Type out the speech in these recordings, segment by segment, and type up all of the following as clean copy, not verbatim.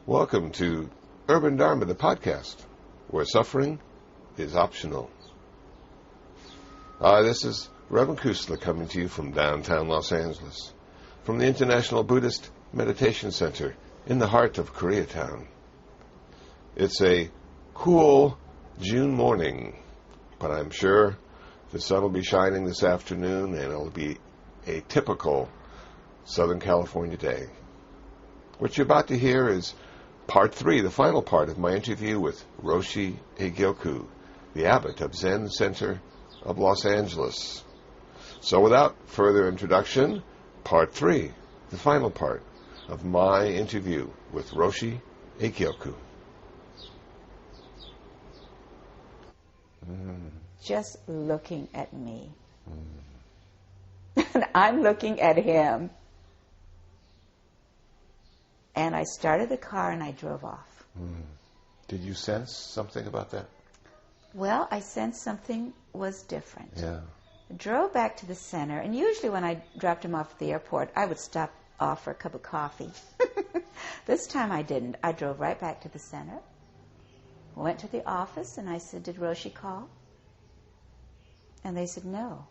Welcome to Urban Dharma, the podcast, where suffering is optional. This is Reverend Kusala coming to you from downtown Los Angeles, from the International Buddhist Meditation Center in the heart of Koreatown. It's a cool June morning, but I'm sure the sun will be shining this afternoon and it'll be a typical Southern California day. What you're about to hear is Part 3, the final part of my interview with Roshi Eigyoku, the abbot of Zen Center of Los Angeles. So without further introduction, Part 3, the final part of my interview with Roshi Eigyoku. Just looking at me. And I'm looking at him. And I started the car and I drove off. Did you sense something about that? Well, I sensed something was different. Yeah. I drove back to the center, and usually when I dropped him off at the airport, I would stop off for a cup of coffee. This time I didn't. I drove right back to the center, went to the office, and I said, "Did Roshi call?" And they said, "No."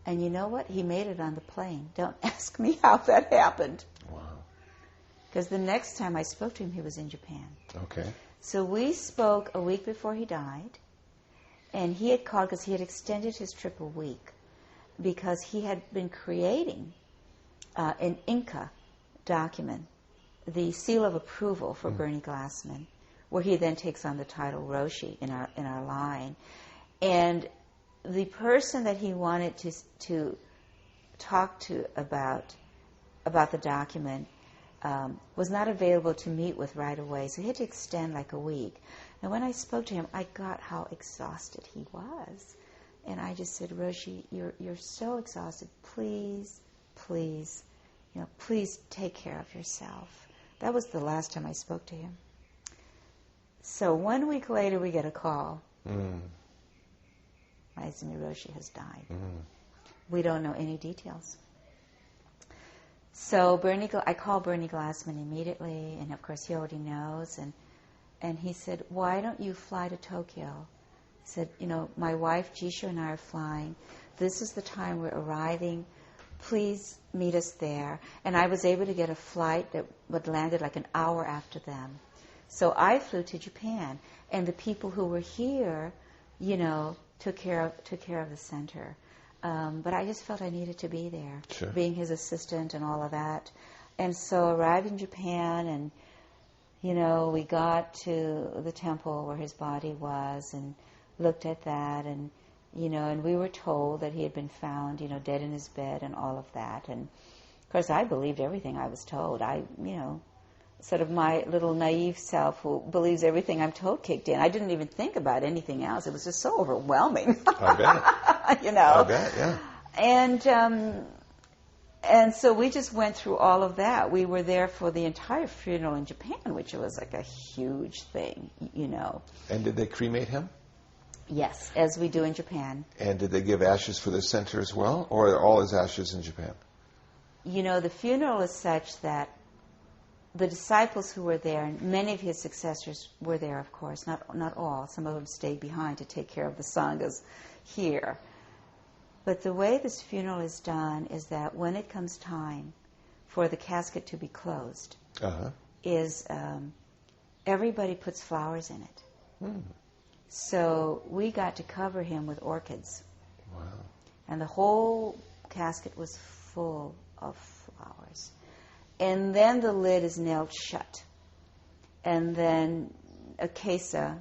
And you know what? He made it on the plane. Don't ask me how that happened. Wow. Because the next time I spoke to him, he was in Japan. Okay. So we spoke a week before he died, and he had called because he had extended his trip a week because he had been creating an Inca document, the seal of approval for Bernie Glassman, where he then takes on the title Roshi in our line. And the person that he wanted to talk to about the document was not available to meet with right away, so he had to extend like a week. And when I spoke to him, I got how exhausted he was. And I just said, "Roshi, you're so exhausted. Please, please, please take care of yourself." That was the last time I spoke to him. So 1 week later, we get a call. Maezumi Roshi has died. We don't know any details. So I called Bernie Glassman immediately, and of course he already knows. And he said, "Why don't you fly to Tokyo?" He said, "My wife Jisho and I are flying. This is the time we're arriving. Please meet us there." And I was able to get a flight that would landed like an hour after them. So I flew to Japan, and the people who were here, took care of the center. But I just felt I needed to be there, Sure. Being his assistant and all of that. And so arrived in Japan, and, we got to the temple where his body was and looked at that, and, and we were told that he had been found, dead in his bed and all of that. And, of course, I believed everything I was told. Sort of my little naive self who believes everything I'm told kicked in. I didn't even think about anything else. It was just so overwhelming. I bet. I bet, yeah. And so we just went through all of that. We were there for the entire funeral in Japan, which was like a huge thing, And did they cremate him? Yes, as we do in Japan. And did they give ashes for the center as well? Or are all his ashes in Japan? The funeral is such that the disciples who were there, and many of his successors were there, of course, not all. Some of them stayed behind to take care of the sanghas here. But the way this funeral is done is that when it comes time for the casket to be closed, is everybody puts flowers in it. So we got to cover him with orchids. Wow. And the whole casket was full of flowers. And then the lid is nailed shut. And then a kesa,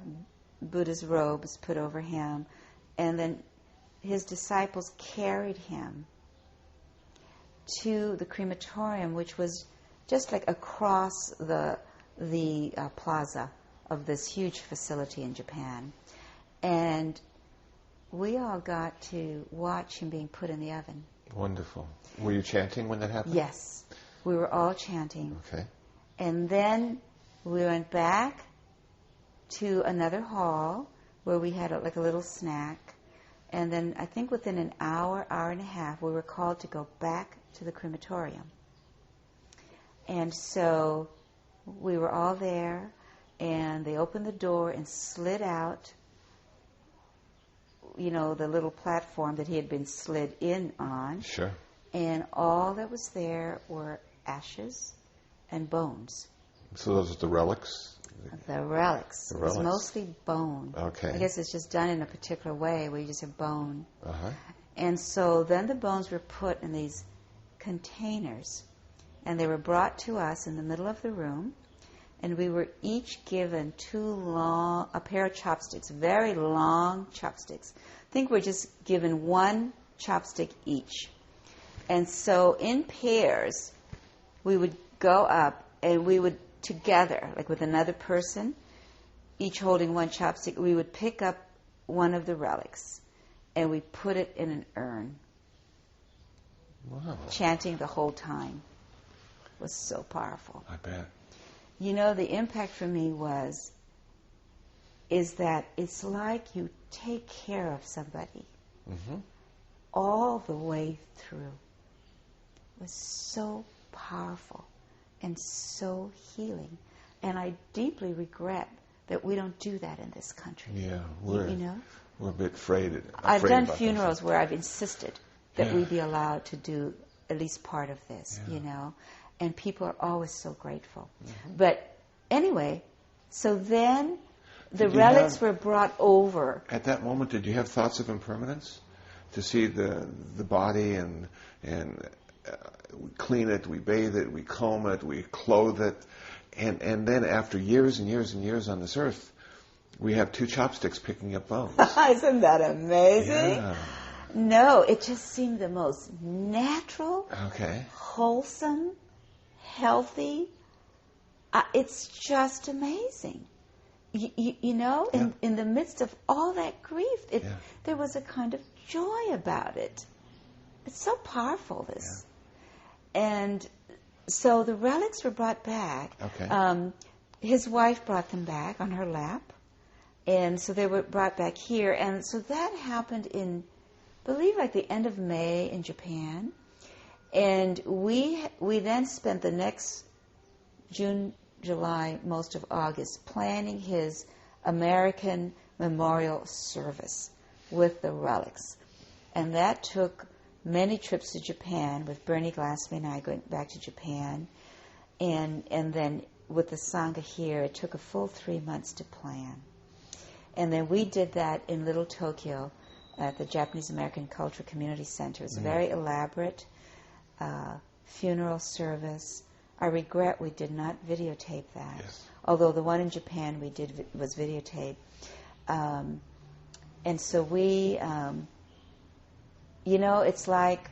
Buddha's robe, is put over him. And then his disciples carried him to the crematorium, which was just like across the plaza of this huge facility in Japan. And we all got to watch him being put in the oven. Wonderful. Were you chanting when that happened? Yes. We were all chanting. Okay. And then we went back to another hall where we had like a little snack. And then I think within an hour and a half, we were called to go back to the crematorium. And so we were all there, and they opened the door and slid out, you know, the little platform that he had been slid in on. Sure. And all that was there were ashes and bones. So those are the relics? The relics. The It was relics. mostly bone. Okay. I guess it's just done in a particular way where you just have bone. Uh-huh. And so then the bones were put in these containers, and they were brought to us in the middle of the room, and we were each given a pair of chopsticks, very long chopsticks. I think we're just given one chopstick each. And so in pairs, we would go up and we would together, like with another person, each holding one chopstick, we would pick up one of the relics and we put it in an urn. Wow. Chanting the whole time. It was so powerful. I bet. You know, the impact for me is that it's like you take care of somebody all the way through. It was so powerful and so healing. And I deeply regret that we don't do that in this country. Yeah, you know? we're a bit afraid. I've done about funerals where I've insisted that Yeah. we be allowed to do at least part of this, you know, and people are always so grateful. But anyway, so then the Did you relics were brought over. At that moment, did you have thoughts of impermanence? To see the body and we clean it, we bathe it, we comb it, we clothe it, and then after years and years and years on this earth, we have two chopsticks picking up bones. Isn't that amazing? Yeah. No, it just seemed the most natural, Okay. wholesome, healthy. It's just amazing. You know, in the midst of all that grief, there was a kind of joy about it. It's so powerful, this. And so the relics were brought back. Okay. His wife brought them back on her lap. And so they were brought back here. And so that happened in, I believe, like the end of May in Japan. And we then spent the next June, July, most of August, planning his American memorial service with the relics. And that took many trips to Japan, with Bernie Glassman and I going back to Japan. And then with the Sangha here, it took a full 3 months to plan. And then we did that in Little Tokyo at the Japanese American Cultural Community Center. It's a very elaborate funeral service. I regret we did not videotape that. Yes. Although the one in Japan was videotaped. And so we, you know, it's like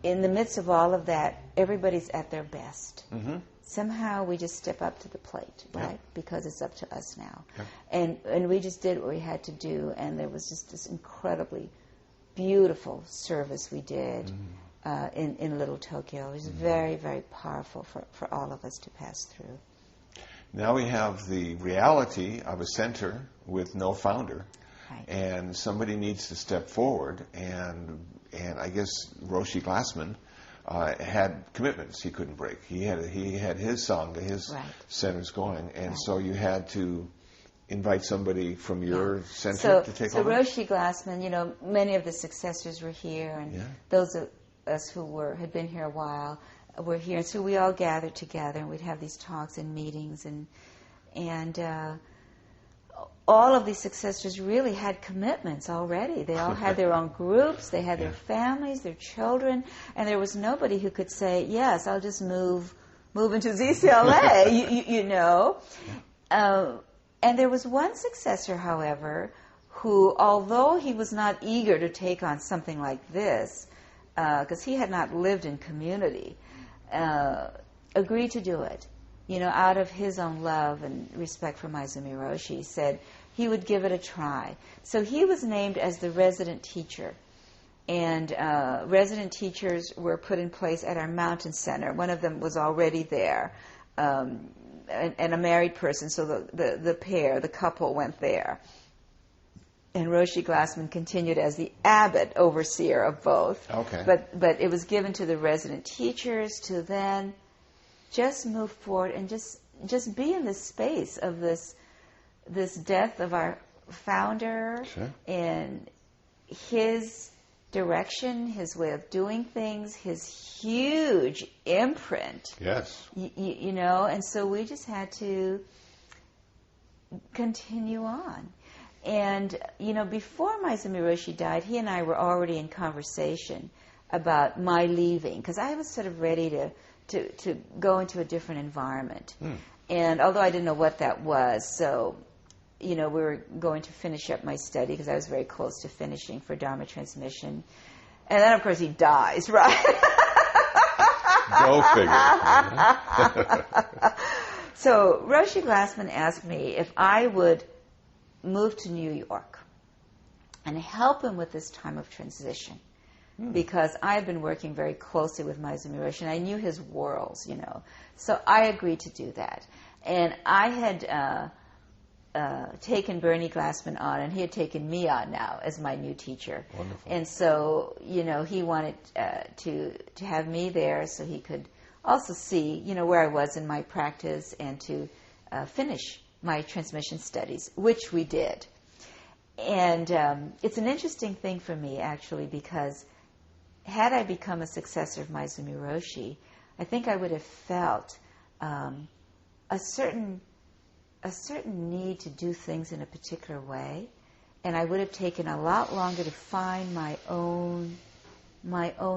in the midst of all of that, everybody's at their best. Mm-hmm. Somehow we just step up to the plate, right? Yeah. Because it's up to us now. Yeah. And we just did what we had to do, and there was just this incredibly beautiful service we did in Little Tokyo. It was very, very powerful for all of us to pass through. Now we have the reality of a center with no founder. Right. And somebody needs to step forward, and I guess Roshi Glassman had commitments he couldn't break. He had his Sangha, his centers going, and so you had to invite somebody from your center to take over? So Roshi Glassman, you know, many of the successors were here, and those of us who had been here a while were here, and so we all gathered together, and we'd have these talks and meetings, and all of these successors really had commitments already. They all had their own groups, they had their families, their children, and there was nobody who could say, yes, I'll just move into ZCLA, you know. And there was one successor, however, who, although he was not eager to take on something like this, because he had not lived in community, agreed to do it. You know, out of his own love and respect for Maezumi Roshi, he said he would give it a try. So he was named as the resident teacher. And resident teachers were put in place at our mountain center. One of them was already there, and a married person, so the couple went there. And Roshi Glassman continued as the abbot overseer of both. Okay. But it was given to the resident teachers to then just move forward and just be in this space of this death of our founder and his direction, his way of doing things, his huge imprint. Yes. You know, and so we just had to continue on. And, you know, before Maezumi Roshi died, he and I were already in conversation about my leaving, because I was sort of ready to go into a different environment. And although I didn't know what that was, so, you know, we were going to finish up my study, because I was very close to finishing for Dharma transmission. And then, of course, he dies, right? Go figure. So Roshi Glassman asked me if I would move to New York and help him with this time of transition, because I had been working very closely with Maezumi Roshi, and I knew his worlds, you know. So I agreed to do that. And I had taken Bernie Glassman on, and he had taken me on now as my new teacher. Wonderful. And so, you know, he wanted to have me there so he could also see, you know, where I was in my practice and to finish my transmission studies, which we did. And it's an interesting thing for me, actually, because had I become a successor of Maezumi Roshi, I think I would have felt a certain need to do things in a particular way, and I would have taken a lot longer to find my own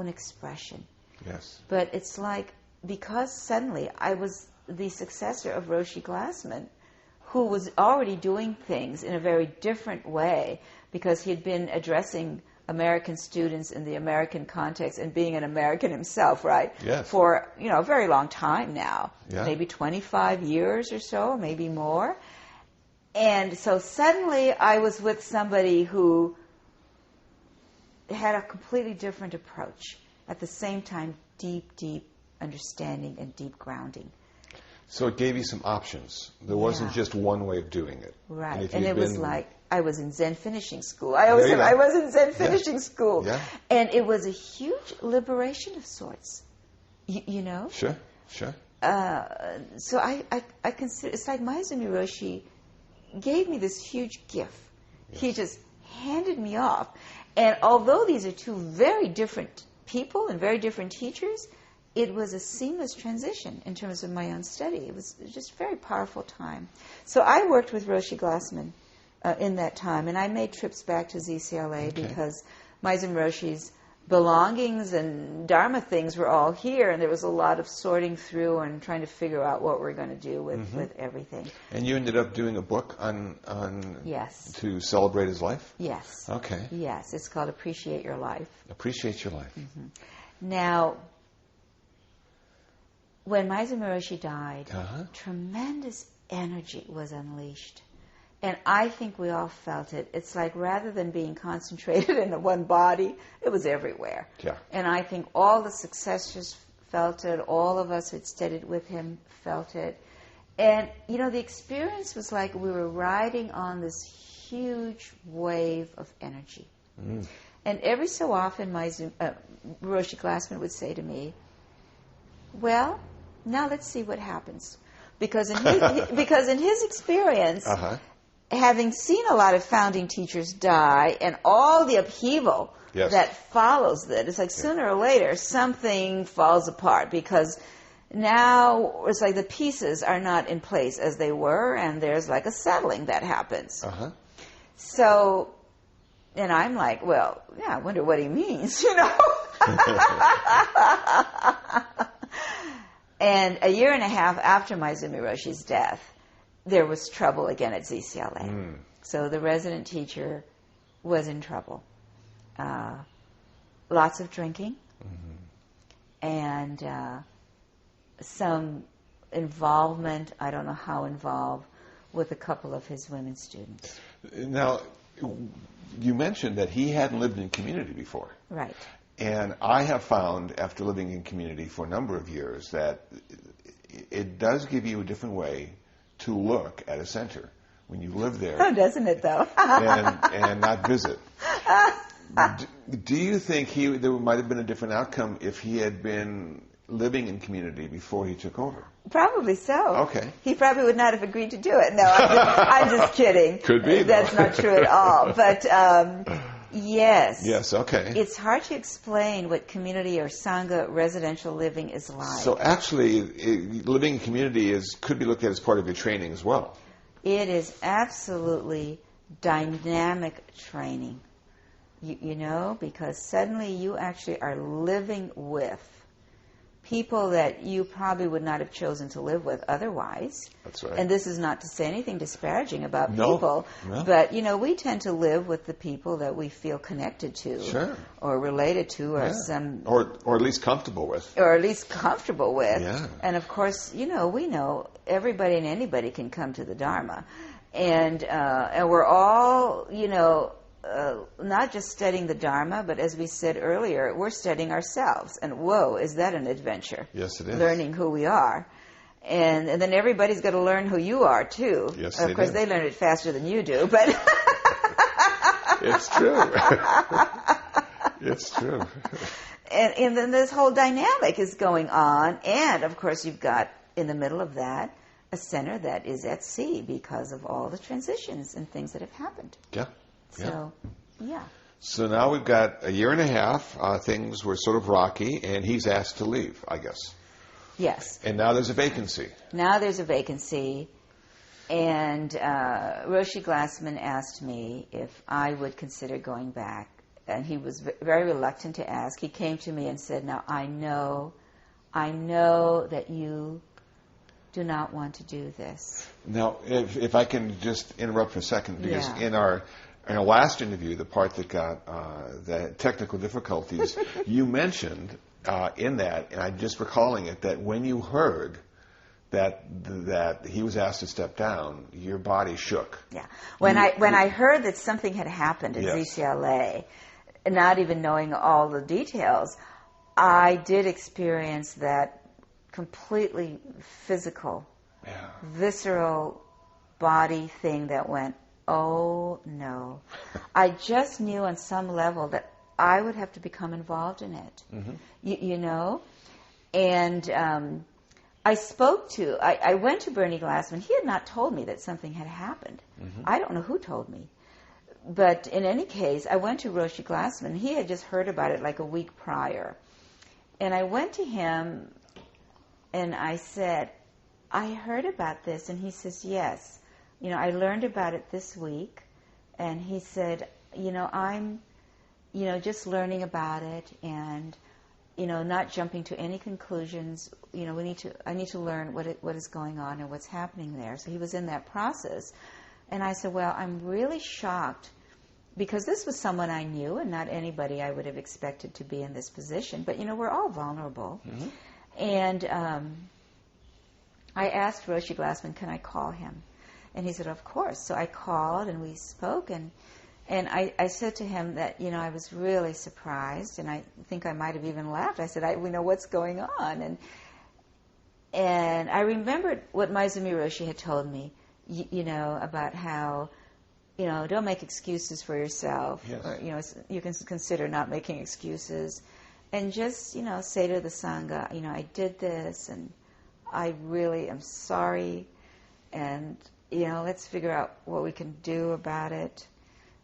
expression. Yes. But it's like, because suddenly I was the successor of Roshi Glassman, who was already doing things in a very different way, because he had been addressing American students in the American context and being an American himself, right? Yes. For, you know, a very long time now. Yeah. Maybe 25 years or so, maybe more. And so suddenly I was with somebody who had a completely different approach. At the same time, deep understanding and deep grounding. So it gave you some options. There wasn't just one way of doing it. Right. And it was like, I was in Zen finishing school. I always said I was in Zen finishing school. Yeah. And it was a huge liberation of sorts. You know? Sure. So I consider, it's like Maezumi Roshi gave me this huge gift. Yes. He just handed me off. And although these are two very different people and very different teachers, it was a seamless transition in terms of my own study. It was just a very powerful time. So I worked with Roshi Glassman in that time, and I made trips back to ZCLA because Maezumi Roshi's belongings and Dharma things were all here, and there was a lot of sorting through and trying to figure out what we're going to do with everything. And you ended up doing a book on yes, to celebrate his life? Yes. Okay. Yes, it's called Appreciate Your Life. Appreciate Your Life. Mm-hmm. Now, when Maezumi Roshi died, tremendous energy was unleashed. And I think we all felt it. It's like, rather than being concentrated in one body, it was everywhere. Yeah. And I think all the successors felt it. All of us who'd studied with him felt it. And, you know, the experience was like we were riding on this huge wave of energy. Mm. And every so often, Roshi Glassman would say to me, well, now let's see what happens. Because in his experience, having seen a lot of founding teachers die and all the upheaval that follows that, it's like sooner or later something falls apart, because now it's like the pieces are not in place as they were, and there's like a settling that happens. So, and I'm like, well, yeah, I wonder what he means, you know? And a year and a half after Maezumi Roshi's death, there was trouble again at ZCLA. Mm. So the resident teacher was in trouble. Lots of drinking, and some involvement, I don't know how involved, with a couple of his women students. Now, you mentioned that he hadn't lived in community before. Right. And I have found, after living in community for a number of years, that it does give you a different way to look at a center when you live there. Oh, doesn't it, though? and not visit. Do you think there might have been a different outcome if he had been living in community before he took over. Probably so. Okay. He probably would not have agreed to do it. No, I'm just kidding. Could be, though. That's not true at all. But yes. Yes, okay. It's hard to explain what community or Sangha residential living is like. So actually, living in community could be looked at as part of your training as well. It is absolutely dynamic training, you know, because suddenly you actually are living with people that you probably would not have chosen to live with otherwise. That's right. And this is not to say anything disparaging about No, people, no. but, you know, we tend to live with the people that we feel connected to, Sure, or related to, or or at least comfortable with. or at least comfortable with. Yeah. And of course, you know, we know everybody and anybody can come to the Dharma. And we're all, you know, not just studying the Dharma, but as we said earlier, we're studying ourselves. And whoa, is that an adventure? Yes, it is. Learning who we are. And then everybody's got to learn who you are, too. Yes, of course, they learn it faster than you do, but... It's true. It's true. And then this whole dynamic is going on. And, of course, you've got, in the middle of that, a center that is at sea because of all the transitions and things that have happened. Yeah. So, yeah. So now we've got a year and a half. Things were sort of rocky, and he's asked to leave, I guess. Yes. And now there's a vacancy. Now there's a vacancy. And Roshi Glassman asked me if I would consider going back. And he was very reluctant to ask. He came to me and said, now, I know that you do not want to do this. Now, if I can just interrupt for a second, because Yeah. in our last interview, the part that got the technical difficulties, you mentioned in that, and I'm just recalling it, that when you heard that he was asked to step down, your body shook. Yeah. When I heard that something had happened at Yes. ZCLA, not even knowing all the details, I did experience that completely physical, visceral body thing that went, oh no. I just knew on some level that I would have to become involved in it. Mm-hmm. You know? And I went to Bernie Glassman. He had not told me that something had happened. Mm-hmm. I don't know who told me. But in any case, I went to Roshi Glassman. He had just heard about it like a week prior. And I went to him and I said, I heard about this. And he says, yes. You know, I learned about it this week. And he said, you know, I'm, you know, just learning about it and, you know, not jumping to any conclusions. You know, I need to learn what is going on and what's happening there. So he was in that process. And I said, well, I'm really shocked because this was someone I knew and not anybody I would have expected to be in this position. But, you know, we're all vulnerable. Mm-hmm. And I asked Roshi Glassman, can I call him? And he said, of course. So I called and we spoke and I said to him that, you know, I was really surprised and I think I might have even laughed. I said, we know what's going on. And I remembered what Maezumi Roshi had told me, you know, about how, you know, don't make excuses for yourself. Yes. Or, you know, you can consider not making excuses. And just, you know, say to the Sangha, you know, I did this and I really am sorry. And, you know, let's figure out what we can do about it.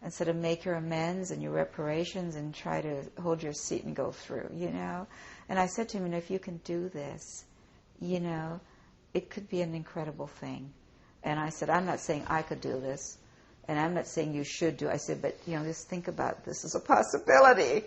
And sort of make your amends and your reparations and try to hold your seat and go through, you know. And I said to him, you know, if you can do this, you know, it could be an incredible thing. And I said, I'm not saying I could do this, and I'm not saying you should do. I said, but, you know, just think about this as a possibility.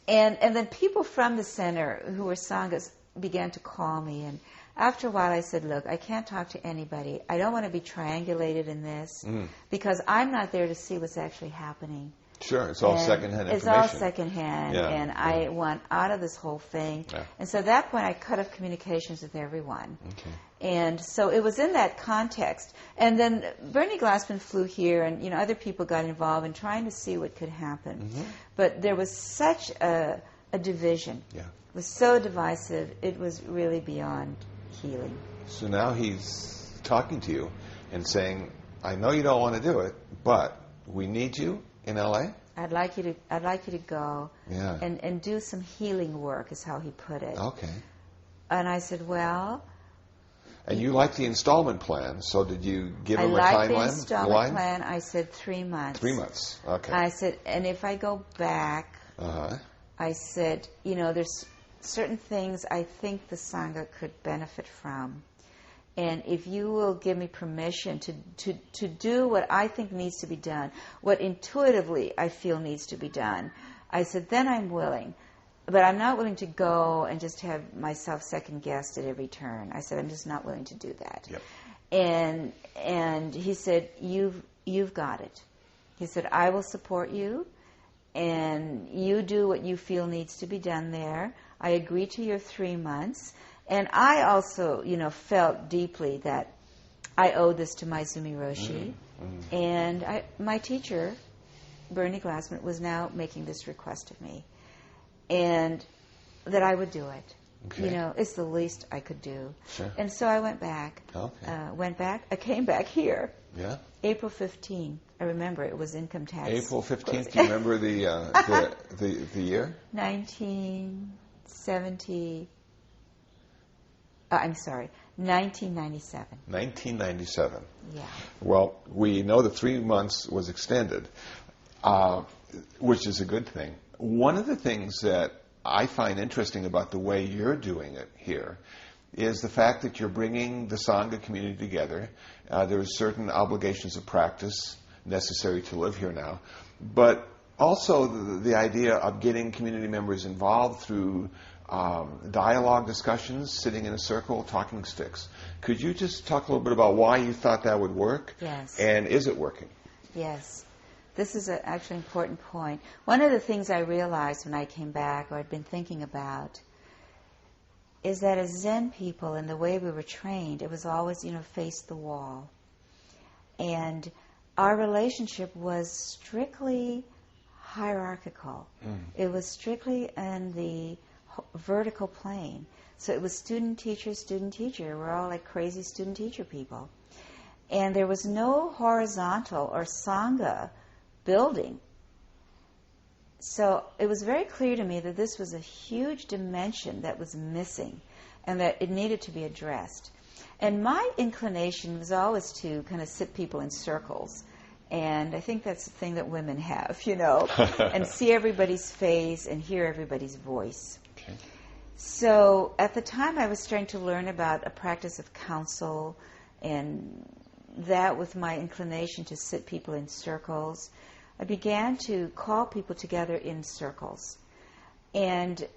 And then people from the center who were Sanghas began to call me, and after a while I said, look, I can't talk to anybody. I don't want to be triangulated in this because I'm not there to see what's actually happening. Sure, it's all secondhand information. It's all secondhand, and I want out of this whole thing. Yeah. And so at that point, I cut off communications with everyone. Okay. And so it was in that context. And then Bernie Glassman flew here, and, you know, other people got involved in trying to see what could happen. Mm-hmm. But there was such a division. Yeah. It was so divisive, it was really beyond healing. So now he's talking to you and saying, I know you don't want to do it, but we need you in L.A.? I'd like you to go Yeah. and do some healing work," is how he put it. Okay. And I said, "Well." And you like the installment plan, so did you give I him a like timeline? the installment plan. I said 3 months. 3 months. Okay. I said, and if I go back, Uh-huh. I said, there's certain things I think the Sangha could benefit from. And if you will give me permission to do what I think needs to be done, what intuitively I feel needs to be done, I said, then I'm willing. But I'm not willing to go and just have myself second-guessed at every turn. I said, I'm just not willing to do that. Yep. And he said, you've got it. He said, I will support you, and you do what you feel needs to be done there. I agree to your 3 months. And I also, felt deeply that I owed this to Maizumi Roshi. Mm-hmm. And my teacher, Bernie Glassman, was now making this request of me. And that I would do it. Okay. It's the least I could do. Sure. And so I went back. Okay. I came back here. Yeah. April 15. I remember it was income tax. April 15th. Do you remember the year? 1970. I'm sorry, 1997. 1997. Yeah. Well, we know that 3 months was extended, which is a good thing. One of the things that I find interesting about the way you're doing it here is the fact that you're bringing the Sangha community together. There are certain obligations of practice necessary to live here now, but also the idea of getting community members involved through dialogue discussions, sitting in a circle, talking sticks. Could you just talk a little bit about why you thought that would work? Yes. And is it working? Yes. This is actually an important point. One of the things I realized when I came back, or I'd been thinking about, is that as Zen people, and the way we were trained, it was always, face the wall. And our relationship was strictly hierarchical. It was strictly in the vertical plane. So it was student-teacher, student-teacher. We're all like crazy student-teacher people. And there was no horizontal or Sangha building. So it was very clear to me that this was a huge dimension that was missing and that it needed to be addressed. And my inclination was always to kind of sit people in circles. And I think that's the thing that women have, and see everybody's face and hear everybody's voice. Okay. So at the time I was starting to learn about a practice of counsel, and that with my inclination to sit people in circles, I began to call people together in circles. And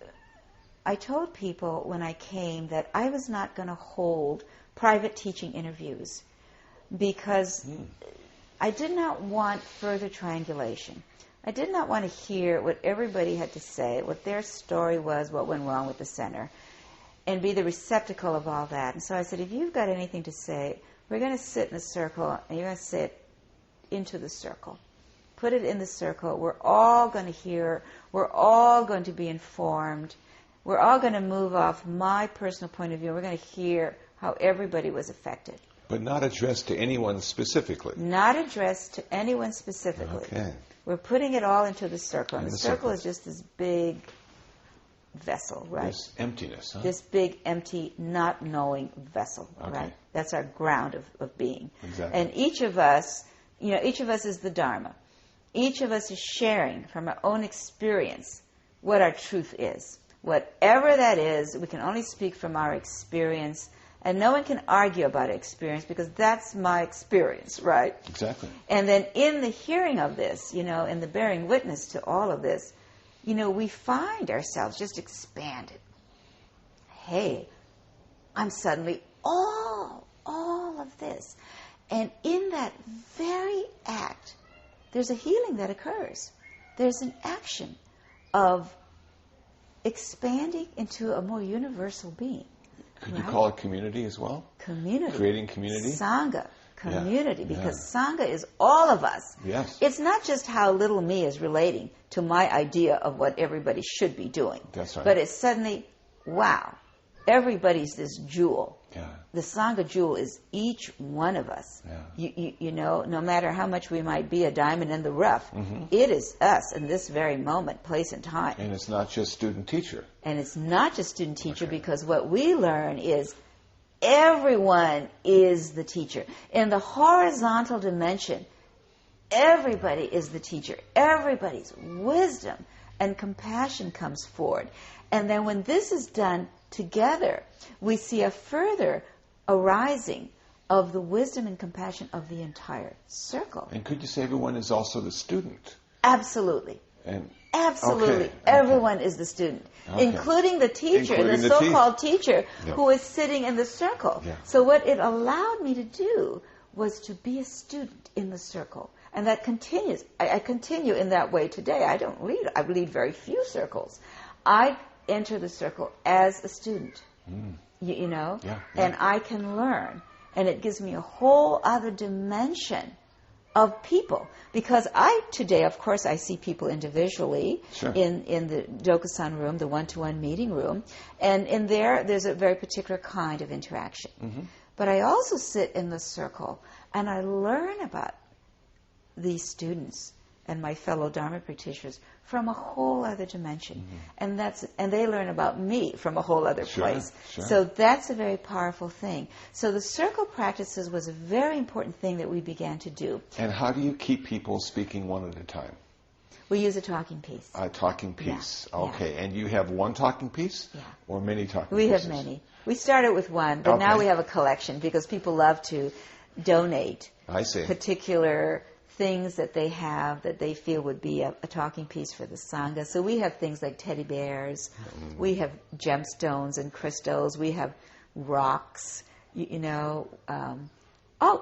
I told people when I came that I was not going to hold private teaching interviews because I did not want further triangulation. I did not want to hear what everybody had to say, what their story was, what went wrong with the center, and be the receptacle of all that. And so I said, if you've got anything to say, we're going to sit in a circle, and you're going to say it into the circle. Put it in the circle. We're all going to hear. We're all going to be informed. We're all going to move off my personal point of view. We're going to hear how everybody was affected. But not addressed to anyone specifically. Not addressed to anyone specifically. Okay. We're putting it all into the circle. And In the the circle circle. is just this big vessel, right? This emptiness, huh? This big, empty, not knowing vessel, Okay. right? That's our ground of being. Exactly. And each of us is the Dharma. Each of us is sharing from our own experience what our truth is. Whatever that is, we can only speak from our experience, and no one can argue about experience because that's my experience, right? Exactly. And then in the hearing of this, in the bearing witness to all of this, we find ourselves just expanded. Hey, I'm suddenly all of this. And in that very act, there's a healing that occurs. There's an action of expanding into a more universal being. Could right? you call it community as well? Community. Creating community? Sangha. Community. Yeah. Because Sangha is all of us. Yes. It's not just how little me is relating to my idea of what everybody should be doing. That's right. But it's suddenly, wow, everybody's this jewel. Yeah. The Sangha jewel is each one of us. Yeah. You know, no matter how much we might be a diamond in the rough, it is us in this very moment, place, and time. And it's not just student-teacher. And it's not just student-teacher, because what we learn is everyone is the teacher. In the horizontal dimension, everybody is the teacher. Everybody's wisdom and compassion comes forward. And then when this is done together, we see a further arising of the wisdom and compassion of the entire circle. And could you say everyone is also the student? Absolutely. And Absolutely. okay. Everyone is the student, including the teacher, Including the the so-called teacher Yeah. who is sitting in the circle. Yeah. So what it allowed me to do was to be a student in the circle. And that continues. I continue in that way today. I lead very few circles. I enter the circle as a student, you know, Yeah. and I can learn. And it gives me a whole other dimension of people. Because today, of course, I see people individually Sure. in the Dokusan room, the one-to-one meeting room. And in there's a very particular kind of interaction. But I also sit in the circle and I learn about these students and my fellow Dharma practitioners from a whole other dimension. And they learn about me from a whole other Sure, place. sure. So that's a very powerful thing. So the circle practices was a very important thing that we began to do. And how do you keep people speaking one at a time? We use a talking piece. A talking piece. Yeah, Okay. And you have one talking piece? Yeah. Or many talking We pieces? have many. We started with one, but now Okay. we have a collection because people love to donate I see. particular things that they have that they feel would be a talking piece for the Sangha. So we have things like teddy bears, we have gemstones and crystals, we have rocks, you know,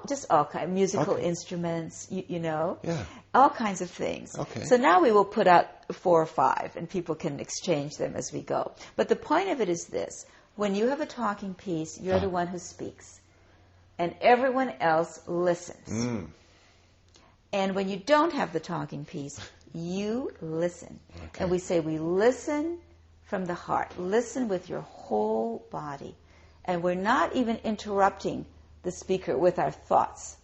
just all kinds, musical Okay. instruments, you know, Yeah. all kinds of things. Okay. So now we will put out 4 or 5 and people can exchange them as we go. But the point of it is this: when you have a talking piece, you're the one who speaks and everyone else listens. And when you don't have the talking piece, you listen. Okay. And we say we listen from the heart. Listen with your whole body. And we're not even interrupting the speaker with our thoughts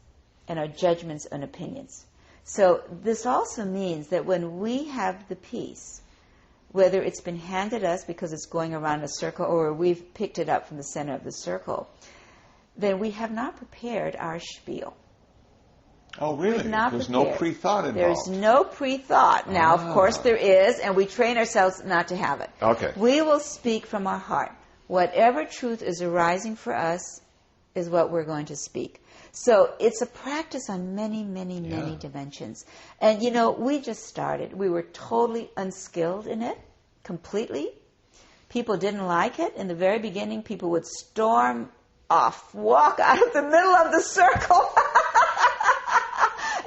and our judgments and opinions. So this also means that when we have the piece, whether it's been handed us because it's going around a circle or we've picked it up from the center of the circle, then we have not prepared our spiel. Oh, really? Not There's prepared. no pre-thought involved? There's no pre-thought. Now, of course, there is, and we train ourselves not to have it. Okay. We will speak from our heart. Whatever truth is arising for us is what we're going to speak. So it's a practice on many, many, many dimensions. And, you know, we just started. We were totally unskilled in it, completely. People didn't like it. In the very beginning, people would storm off, walk out of the middle of the circle.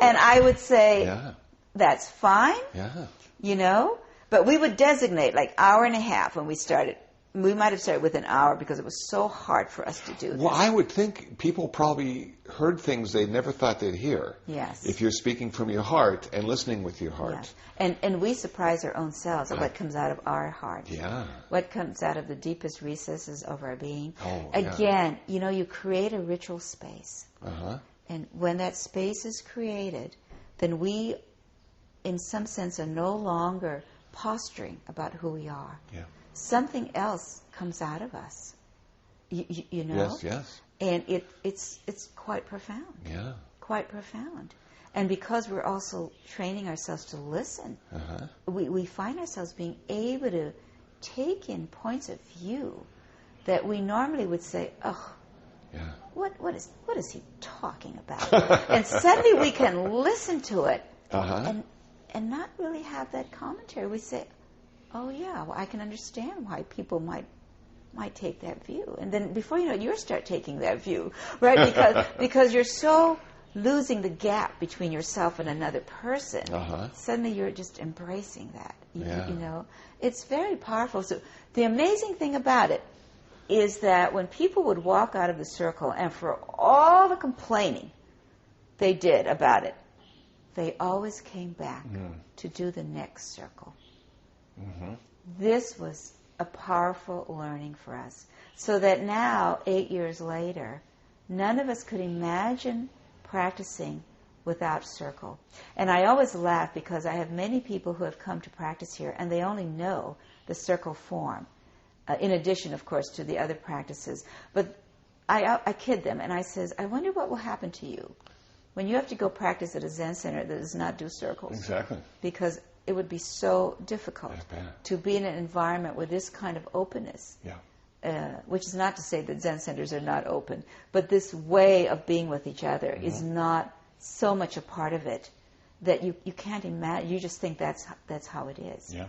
And I would say, that's fine, you know, but we would designate like hour and a half when we started. We might have started with an hour because it was so hard for us to do this. Well, I would think people probably heard things they never thought they'd hear. Yes. If you're speaking from your heart and listening with your heart. Yes. And we surprise our own selves at what comes out of our heart. Yeah. What comes out of the deepest recesses of our being. Oh, Again, you know, you create a ritual space. Uh-huh. And when that space is created, then we, in some sense, are no longer posturing about who we are. Yeah. Something else comes out of us, you know? Yes, yes. And it's quite profound. Yeah. Quite profound. And because we're also training ourselves to listen, we find ourselves being able to take in points of view that we normally would say, oh, what is he talking about? And suddenly we can listen to it and not really have that commentary. We say, oh yeah, well, I can understand why people might take that view. And then before you know it, you start taking that view, right? Because you're so losing the gap between yourself and another person. Suddenly you're just embracing that. You know, it's very powerful. So the amazing thing about it is that when people would walk out of the circle, and for all the complaining they did about it, they always came back to do the next circle. This was a powerful learning for us. So that now, 8 years later, none of us could imagine practicing without circle. And I always laugh because I have many people who have come to practice here and they only know the circle form, in addition, of course, to the other practices. But I kid them and I says, I wonder what will happen to you when you have to go practice at a Zen center that does not do circles. Exactly. Because it would be so difficult That's bad. to be in an environment with this kind of openness. Yeah. Which is not to say that Zen centers are not open, but this way of being with each other is not so much a part of it that you can't imagine. You just think that's how it is. Yeah.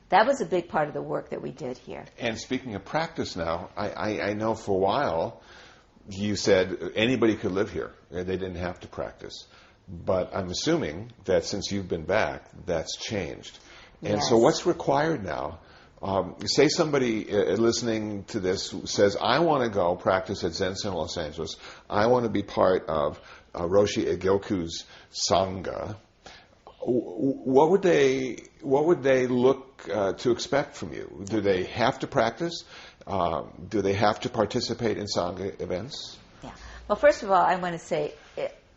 That was a big part of the work that we did here. And speaking of practice now, I know for a while you said anybody could live here. They didn't have to practice. But I'm assuming that since you've been back, that's changed. And Yes. so what's required now? Say somebody listening to this says, I want to go practice at Zen Center Los Angeles. I want to be part of Roshi Egyoku's Sangha. What would they look to expect from you? Do they have to practice? Do they have to participate in Sangha events? Yeah. Well, first of all, I want to say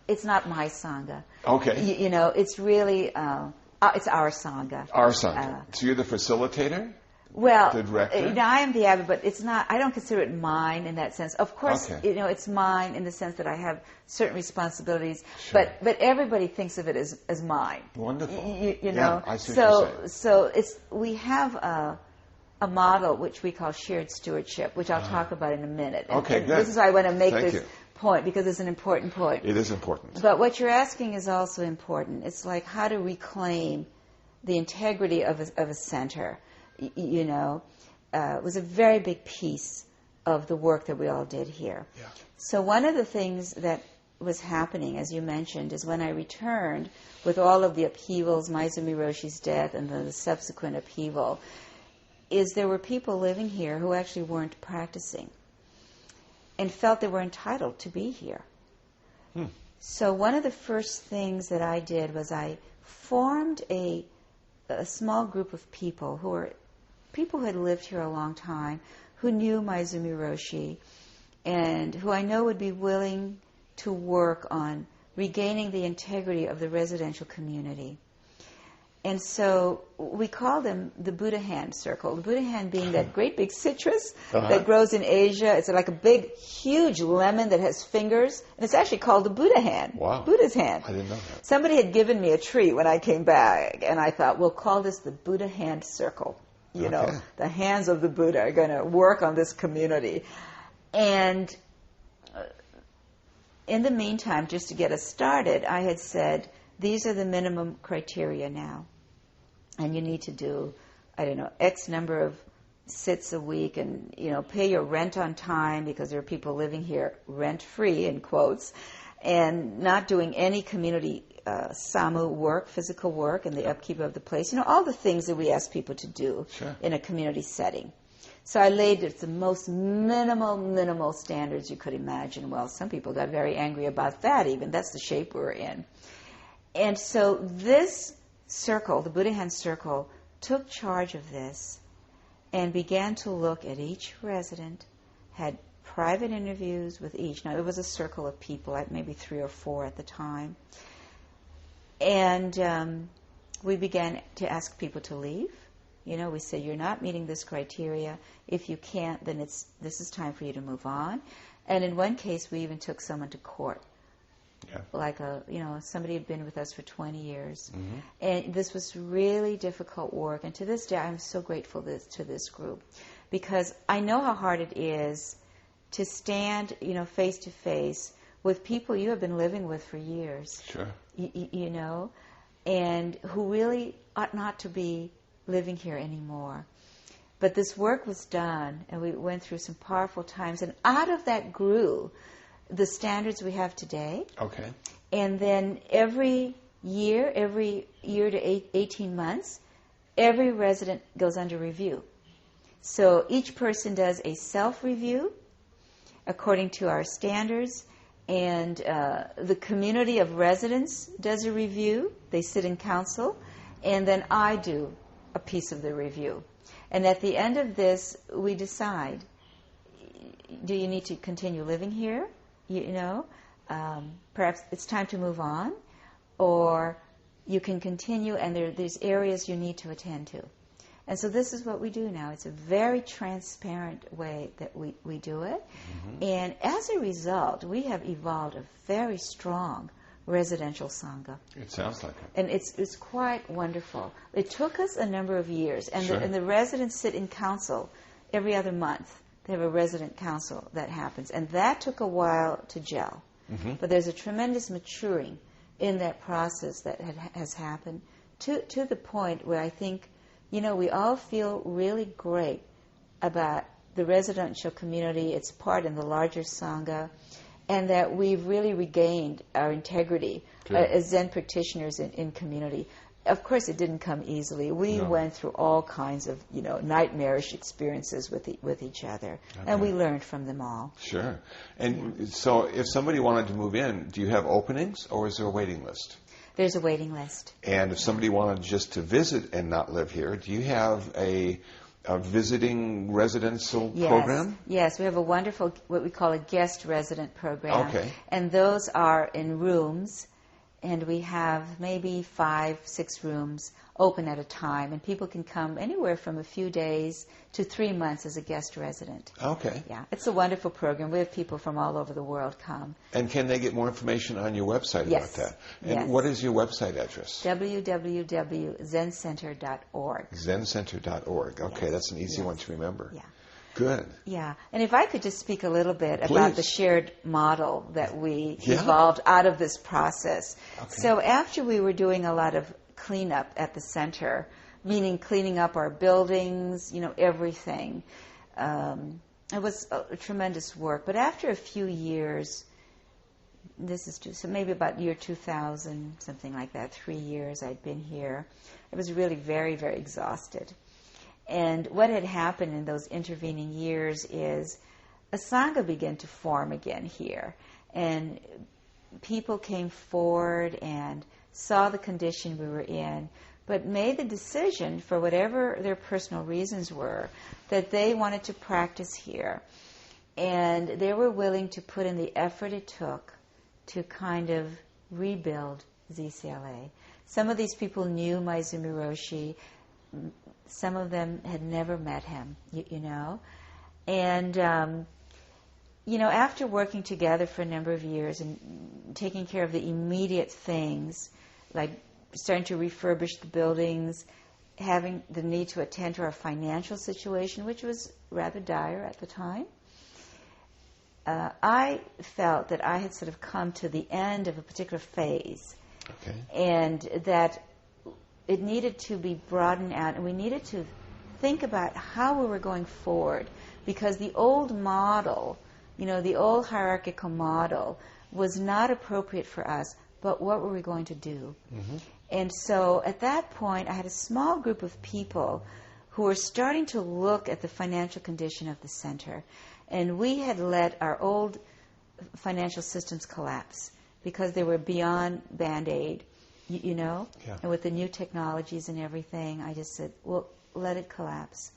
it's not my Sangha. Okay. You know, it's really, it's our Sangha. Our Sangha. So you're the facilitator? Well, The director? I am the abbot, but it's not. I don't consider it mine in that sense. Of course, Okay. you know, it's mine in the sense that I have certain responsibilities. Sure. But everybody thinks of it as mine. Wonderful. You know. Yeah, I see what you're saying. So we have a model which we call shared stewardship, which I'll talk about in a minute. Okay, and good. This is why I want to make Thank this you. point because it's an important point. It is important. But what you're asking is also important. It's like how to reclaim the integrity of a center. You know, it was a very big piece of the work that we all did here. Yeah. So one of the things that was happening, as you mentioned, is when I returned with all of the upheavals, Maezumi Roshi's death and the subsequent upheaval, is there were people living here who actually weren't practicing and felt they were entitled to be here. So one of the first things that I did was I formed a small group of people who had lived here a long time, who knew Maezumi Roshi, and who I know would be willing to work on regaining the integrity of the residential community. And so we call them the Buddha hand circle. The Buddha hand being that great big citrus that grows in Asia. It's like a big, huge lemon that has fingers. And it's actually called the Buddha hand. Wow. Buddha's hand. I didn't know that. Somebody had given me a tree when I came back. And I thought, we'll call this the Buddha hand circle. You know, the hands of the Buddha are going to work on this community. And in the meantime, just to get us started, I had said, these are the minimum criteria now. And you need to do, I don't know, X number of sits a week and, you know, pay your rent on time because there are people living here rent-free, in quotes, and not doing any community samu work, physical work, and the upkeep of the place. You know, all the things that we ask people to do in a community setting. So I laid it the most minimal standards you could imagine. Well, some people got very angry about that even. That's the shape we're in. And so this circle, the Buddha Hand Circle, took charge of this and began to look at each resident, had private interviews with each. Now, it was a circle of people, maybe 3 or 4 at the time. And we began to ask people to leave. You know, we said, you're not meeting this criteria. If you can't, then this is time for you to move on. And in one case, we even took someone to court. Yeah. Like somebody had been with us for 20 years. And this was really difficult work. And to this day, I'm so grateful to this group because I know how hard it is to stand, you know, face to face with people you have been living with for years. Sure. You know, and who really ought not to be living here anymore. But this work was done, and we went through some powerful times. And out of that grew the standards we have today. Okay. And then every year to 18 months, every resident goes under review. So each person does a self-review according to our standards, and the community of residents does a review. They sit in council, and then I do a piece of the review. And at the end of this, we decide do you need to continue living here? Perhaps it's time to move on, or you can continue, and there's areas you need to attend to. And so this is what we do now. It's a very transparent way that we do it. Mm-hmm. And as a result, we have evolved a very strong residential Sangha. It sounds like it. And it's quite wonderful. It took us a number of years. And, sure. The residents sit in council every other month. They have a resident council that happens. And that took a while to gel. Mm-hmm. But there's a tremendous maturing in that process that has happened to the point where I think, we all feel really great about the residential community, its part in the larger Sangha, and that we've really regained our integrity as Zen practitioners in community. Of course, it didn't come easily. We went through all kinds of, nightmarish experiences with each other, and we learned from them all. Sure. And so if somebody wanted to move in, do you have openings, or is there a waiting list? There's a waiting list. And if somebody wanted just to visit and not live here, do you have a visiting residential program? Yes, we have a wonderful, what we call a guest resident program. Okay. And those are in rooms, and we have maybe 5, 6 rooms open at a time, and people can come anywhere from a few days to 3 months as a guest resident. Okay. Yeah, it's a wonderful program. We have people from all over the world come. And can they get more information on your website about that? And what is your website address? www.zencenter.org. Zencenter.org. Okay, that's an easy one to remember. Yeah. Good. Yeah, and if I could just speak a little bit Please. about the shared model that we evolved out of this process. Okay. So after we were doing a lot of cleanup at the center, meaning cleaning up our buildings, everything, it was a tremendous work. But after a few years, so maybe about year 2000, something like that, 3 years I'd been here, I was really very, very exhausted. And what had happened in those intervening years is a Sangha began to form again here. And people came forward and saw the condition we were in, but made the decision, for whatever their personal reasons were, that they wanted to practice here. And they were willing to put in the effort it took to kind of rebuild ZCLA. Some of these people knew Maezumi Roshi. Some of them had never met him, And, after working together for a number of years and taking care of the immediate things, like starting to refurbish the buildings, having the need to attend to our financial situation, which was rather dire at the time, I felt that I had sort of come to the end of a particular phase. Okay. And that it needed to be broadened out, and we needed to think about how we were going forward, because the old model, the old hierarchical model, was not appropriate for us, but what were we going to do? Mm-hmm. And so at that point, I had a small group of people who were starting to look at the financial condition of the center, and we had let our old financial systems collapse because they were beyond Band-Aid. And with the new technologies and everything, I just said, well, let it collapse.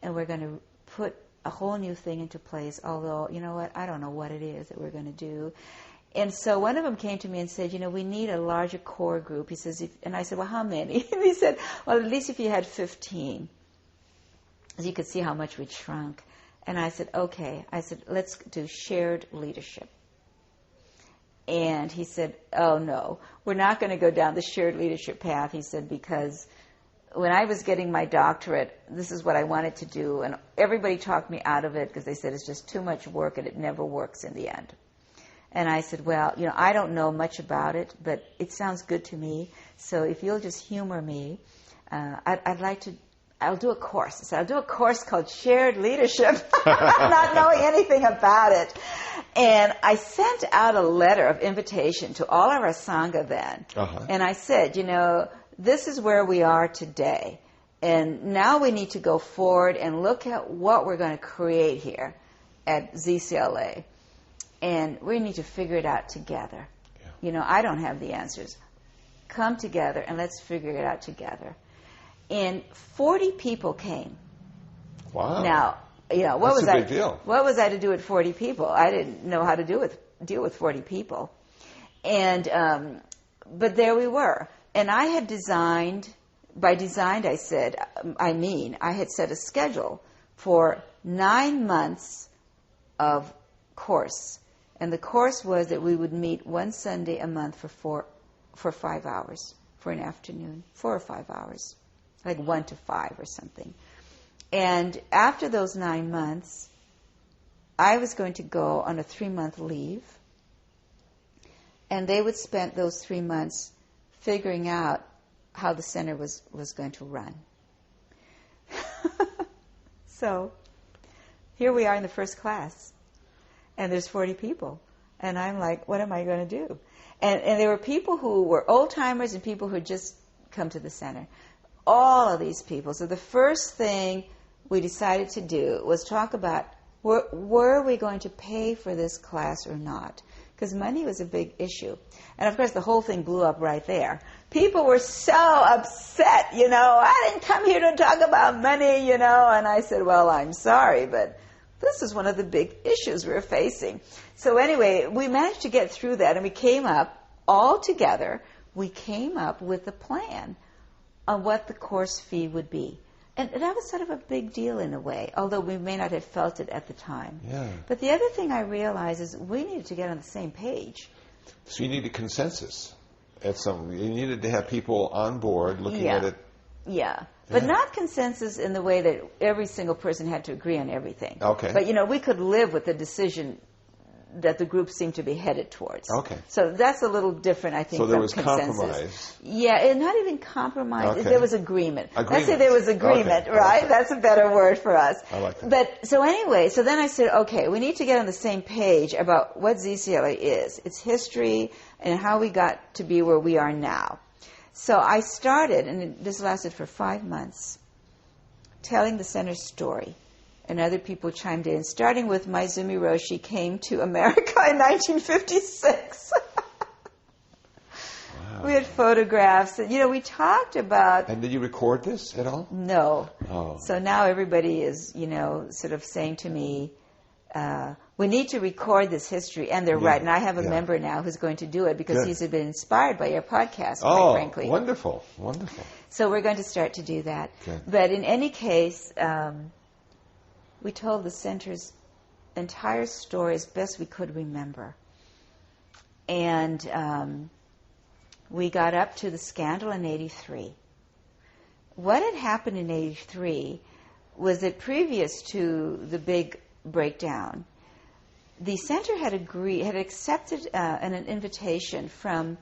And we're going to put a whole new thing into place, although, you know what, I don't know what it is that we're going to do. And so one of them came to me and said, we need a larger core group. He says, and I said, well, how many? And he said, well, at least if you had 15. So you could see how much we'd shrunk. And I said, okay. I said, let's do shared leadership. And he said, oh, no, we're not going to go down the shared leadership path, he said, because when I was getting my doctorate, this is what I wanted to do, and everybody talked me out of it because they said it's just too much work and it never works in the end. And I said, well, I don't know much about it, but it sounds good to me, so if you'll just humor me, I'll do a course. So I'll do a course called Shared Leadership, not knowing anything about it. And I sent out a letter of invitation to all of our Sangha then. Uh-huh. And I said, this is where we are today. And now we need to go forward and look at what we're going to create here at ZCLA. And we need to figure it out together. Yeah. I don't have the answers. Come together and let's figure it out together. And 40 people came. Wow. Now, what That's was a I? big deal. What was I to do with 40 people? I didn't know how to deal with 40 people, and but there we were. And I had designed. By designed, I said, I had set a schedule for 9 months of course, and the course was that we would meet one Sunday a month for 5 hours for an afternoon, 4 or 5 hours, like 1 to 5 or something. And after those 9 months, I was going to go on a 3-month leave, and they would spend those 3 months figuring out how the center was going to run. So here we are in the first class, and there's 40 people, and I'm like, what am I going to do? And there were people who were old-timers and people who had just come to the center. All of these people. So the first thing we decided to do was talk about were we going to pay for this class or not? Because money was a big issue. And of course the whole thing blew up right there. People were so upset, I didn't come here to talk about money, and I said, well, I'm sorry, but this is one of the big issues we're facing. So anyway, we managed to get through that, and we came up all together, we came up with a plan on what the course fee would be. And that was sort of a big deal in a way, although we may not have felt it at the time. Yeah. But the other thing I realized is we needed to get on the same page. So you needed consensus at some. You needed to have people on board looking at it. Yeah. But not consensus in the way that every single person had to agree on everything. Okay. But, we could live with the decision that the group seemed to be headed towards. Okay. So that's a little different, I think, so there from was consensus. Compromise. Yeah, and not even compromise. Okay. There was agreement. Let's say Agreement. there was agreement, Okay. right? Okay. That's a better word for us. I like that. But so anyway, so then I said, okay, we need to get on the same page about what ZCLA is, its history, and how we got to be where we are now. So I started, and this lasted for 5 months, telling the center's story. And other people chimed in, starting with Maizumi Roshi came to America in 1956. Wow. We had photographs. And, we talked about... And did you record this at all? No. Oh. So now everybody is, sort of saying to me, we need to record this history. And they're right. And I have a member now who's going to do it because he's been inspired by your podcast, quite frankly. Wonderful. Wonderful. So we're going to start to do that. Good. But in any case... we told the center's entire story as best we could remember. And we got up to the scandal in 83. What had happened in 83 was that previous to the big breakdown, the center had accepted an invitation from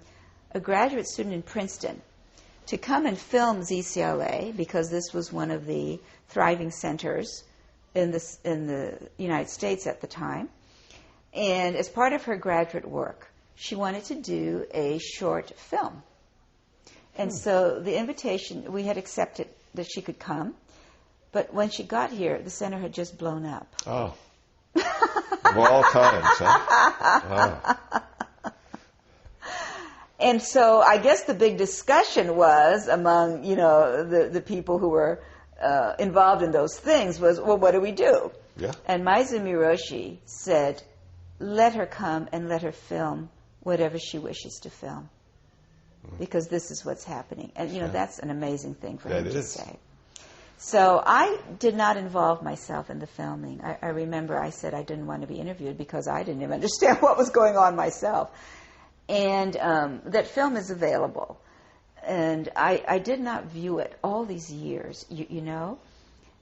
a graduate student in Princeton to come and film ZCLA, because this was one of the thriving centers in the United States at the time. And as part of her graduate work, she wanted to do a short film. And so the invitation, we had accepted that she could come, but when she got here, the center had just blown up. Oh. Of all times, huh? Oh. And so I guess the big discussion was among, the people who were involved in those things was, well, what do we do? Yeah. And Maizumi Roshi said, let her come and let her film whatever she wishes to film, because this is what's happening. And, that's an amazing thing for him to say. So I did not involve myself in the filming. I remember I said I didn't want to be interviewed because I didn't even understand what was going on myself. And that film is available. And I did not view it all these years,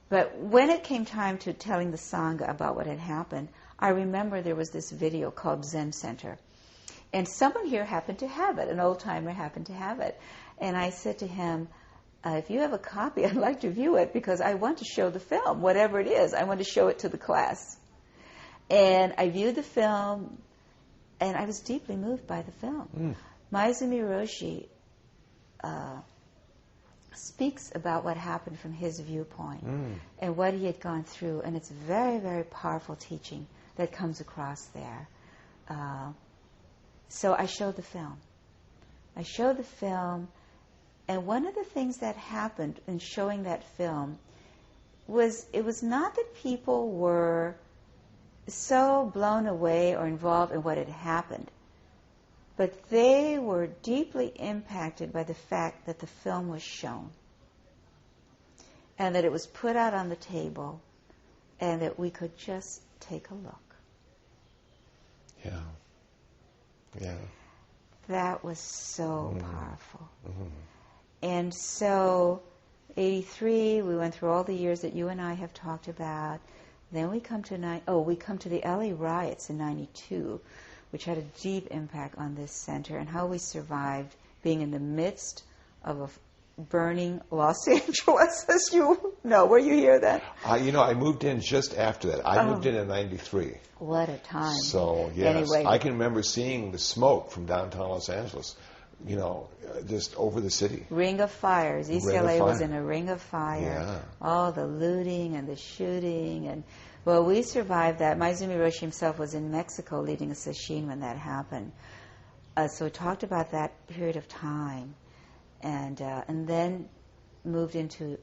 But when it came time to telling the Sangha about what had happened, I remember there was this video called Zen Center. And someone here happened to have it, an old-timer happened to have it. And I said to him, if you have a copy, I'd like to view it because I want to show the film, whatever it is. I want to show it to the class. And I viewed the film, and I was deeply moved by the film. Maizumi Roshi speaks about what happened from his viewpoint and what he had gone through, and it's very, very powerful teaching that comes across there. So I showed the film. And one of the things that happened in showing that film it was not that people were so blown away or involved in what had happened, but they were deeply impacted by the fact that the film was shown and that it was put out on the table and that we could just take a look. Yeah. Yeah. That was so powerful. And so, 83, we went through all the years that you and I have talked about. Then we come to the LA riots in 92, which had a deep impact on this center, and how we survived being in the midst of a burning Los Angeles, as you know. Were you here then? I moved in just after that. I moved in 93. What a time. So, yes. Anyway. I can remember seeing the smoke from downtown Los Angeles, just over the city. Ring of fires. UCLA was in a ring of fire. Yeah. All the looting and the shooting. And, well, we survived that. Maezumi Roshi himself was in Mexico leading a sesshin when that happened. So we talked about that period of time. And then moved into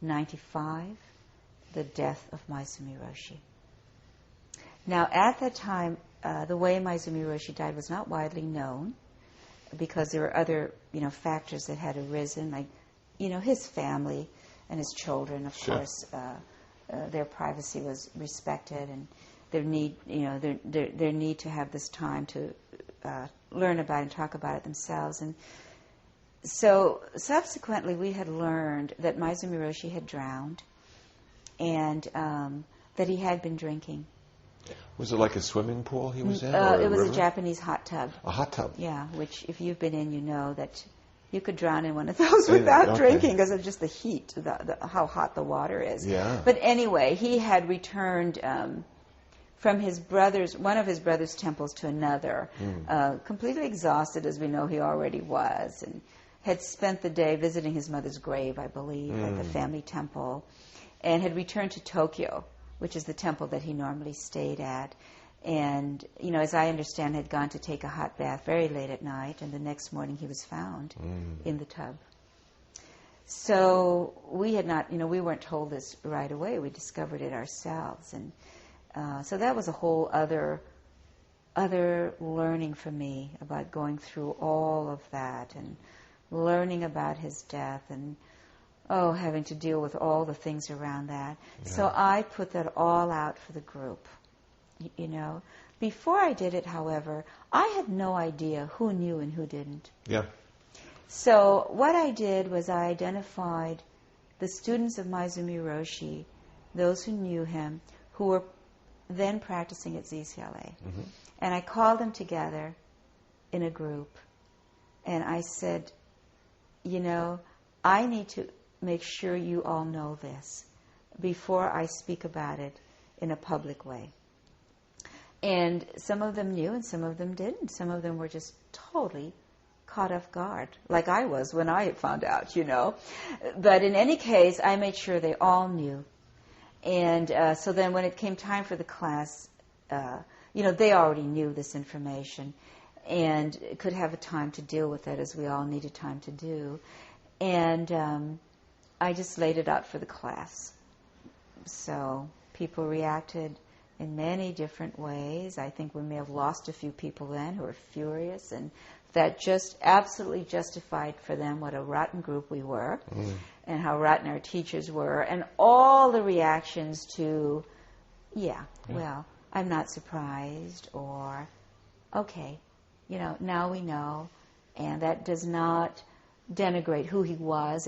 95, the death of Maezumi Roshi. Now, at that time, the way Maezumi Roshi died was not widely known because there were other, factors that had arisen, like, his family and his children. Of course, their privacy was respected, and their need, their need to have this time to learn about it and talk about it themselves. And so subsequently, we had learned that Maezumi Roshi had drowned, and that he had been drinking. Was it like a swimming pool he was in? It was a Japanese hot tub. A hot tub? Yeah, which if you've been in, you know that you could drown in one of those without drinking because of just the heat, how hot the water is. Yeah. But anyway, he had returned from one of his brother's temples to another, completely exhausted, as we know he already was, and had spent the day visiting his mother's grave, I believe, at the family temple, and had returned to Tokyo, which is the temple that he normally stayed at. And, as I understand, had gone to take a hot bath very late at night, and the next morning he was found in the tub. So we had not, we weren't told this right away. We discovered it ourselves. And so that was a whole other learning for me about going through all of that and learning about his death and, having to deal with all the things around that. Yeah. So I put that all out for the group, Before I did it, however, I had no idea who knew and who didn't. Yeah. So what I did was I identified the students of Maezumi Roshi, those who knew him, who were then practicing at ZCLA. Mm-hmm. And I called them together in a group, and I said, I need to make sure you all know this before I speak about it in a public way. And some of them knew and some of them didn't. Some of them were just totally caught off guard, like I was when I found out, But in any case, I made sure they all knew. And so then when it came time for the class, they already knew this information and could have a time to deal with it, as we all needed time to do. And I just laid it out for the class. So people reacted in many different ways. I think we may have lost a few people then who were furious, and that just absolutely justified for them what a rotten group we were and how rotten our teachers were, and all the reactions to, well, I'm not surprised, or, okay, now we know, and that does not denigrate who he was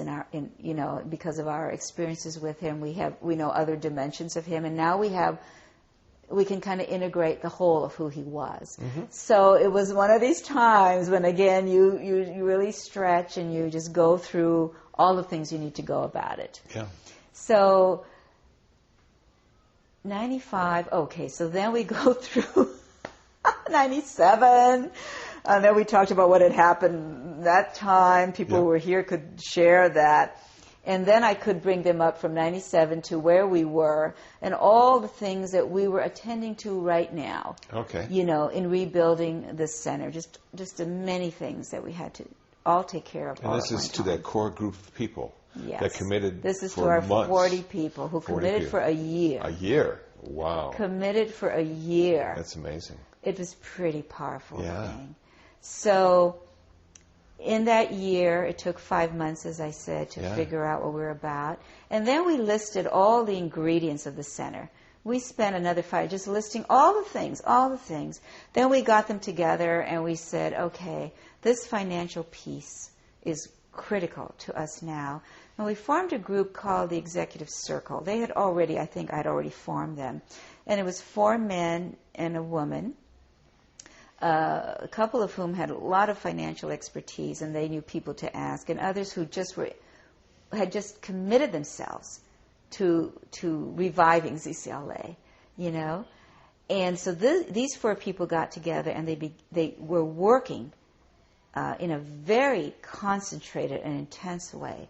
because of our experiences with him. We know other dimensions of him, and now we can kind of integrate the whole of who he was. Mm-hmm. So it was one of these times when, again, you really stretch and you just go through all the things you need to go about it. Yeah. So 95, okay, so then we go through 97, and then we talked about what had happened that time. People who were here could share that. And then I could bring them up from 97 to where we were and all the things that we were attending to right now. Okay. In rebuilding this center. Just the many things that we had to all take care of. And this is to that core group of people. Yes. that committed This is for to our months. 40 people who 40 committed people. for a year. A year. Wow. Committed for a year. That's amazing. It was pretty powerful Yeah. thing. So in that year, it took 5 months, as I said, to figure out what we were about. And then we listed all the ingredients of the center. We spent another 5 just listing all the things. Then we got them together and we said, okay, this financial piece is critical to us now. And we formed a group called the Executive Circle. They had already, I think I'd already formed them. And it was 4 men and a woman, a couple of whom had a lot of financial expertise and they knew people to ask, and others who had just committed themselves to reviving ZCLA, you know. And so these 4 people got together and they were working in a very concentrated and intense way